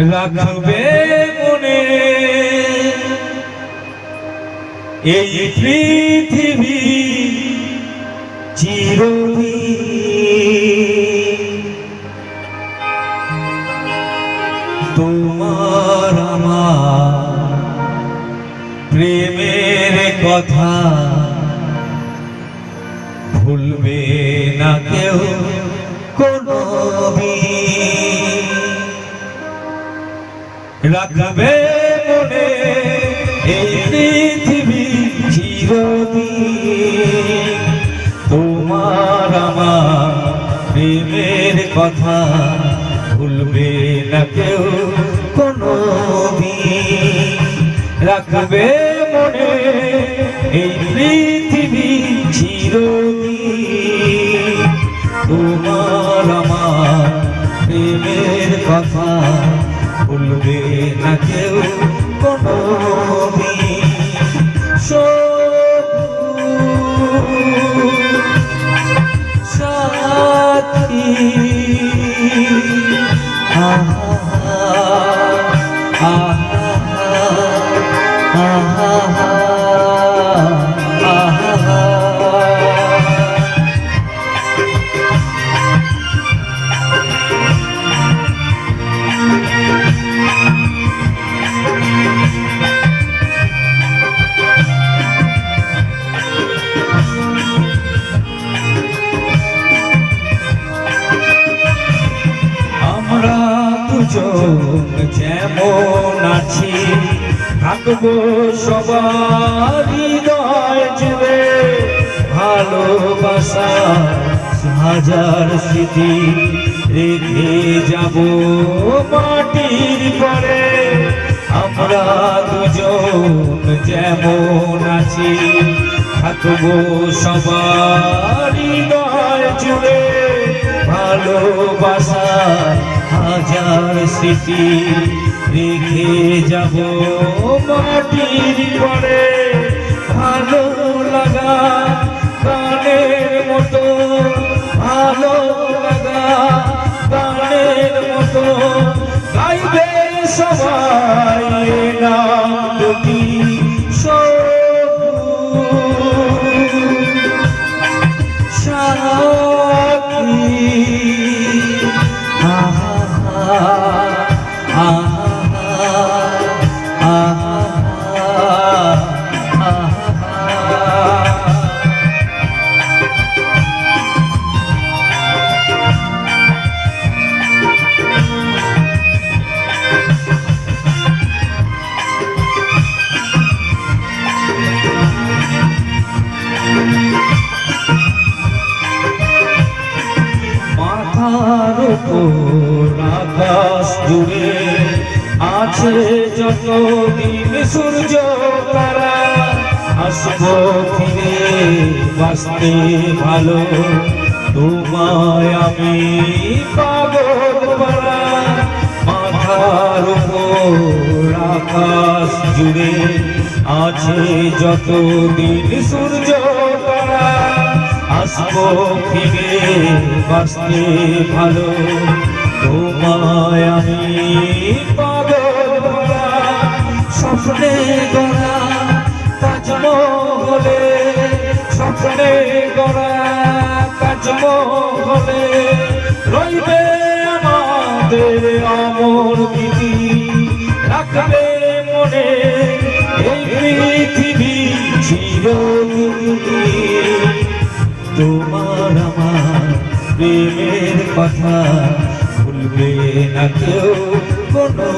রাখবে মনে এই পৃথিবী চিরদিন। তোমার আমার প্রেমের কথা ভুলবে না কেউ কোনদিন। রাখবে মনে এই পৃথিবী চিরদিন। তোমার আমার প্রেমের কথা ভুলবে না কেউ কোনদিন। রাখবে মনে এই পৃথিবী চিরদিন। তোমার আমার প্রেমের কথা ভুলবে না কেউ কোনদিন। সাথী আমরা দুজন যেমন আছি থাকবো সবার হৃদয় জুড়ে। ভালোবাসা হাজার স্মৃতি রেখে যাব মাটির পরে। আমরা দুজন যেমন আছি থাকবো সবার হৃদয় জুড়ে। ভালোবাসা হাজার স্মৃতি রেখে যাব মাটির পরে। ভালো লাগা গানের মতো, ভালো লাগা গানের মতো গাইবে সবাই নাম দুটি। মাথার উপর আকাশ জুড়ে আছে যতদিন সূর্য তারা। আসবো ফিরে বাঁচতে ভালো তোমায় আমি পাগল পারা। মাথার উপর আকাশ জুড়ে আছে যতদিন সূর্য তারা। আসবো ফিরে বাঁচতে ভালো তোমায় আমি পাগল পারা। স্বপ্নে গড়া তাজমহলে, স্বপ্নে গড়া তাজমহলে রইবে আমাদের অমর স্মৃতি। রাখবে মনে এই পৃথিবী চিরদিন। তোমার আমার প্রেমের কথা ভুলবে না কেউ কোনো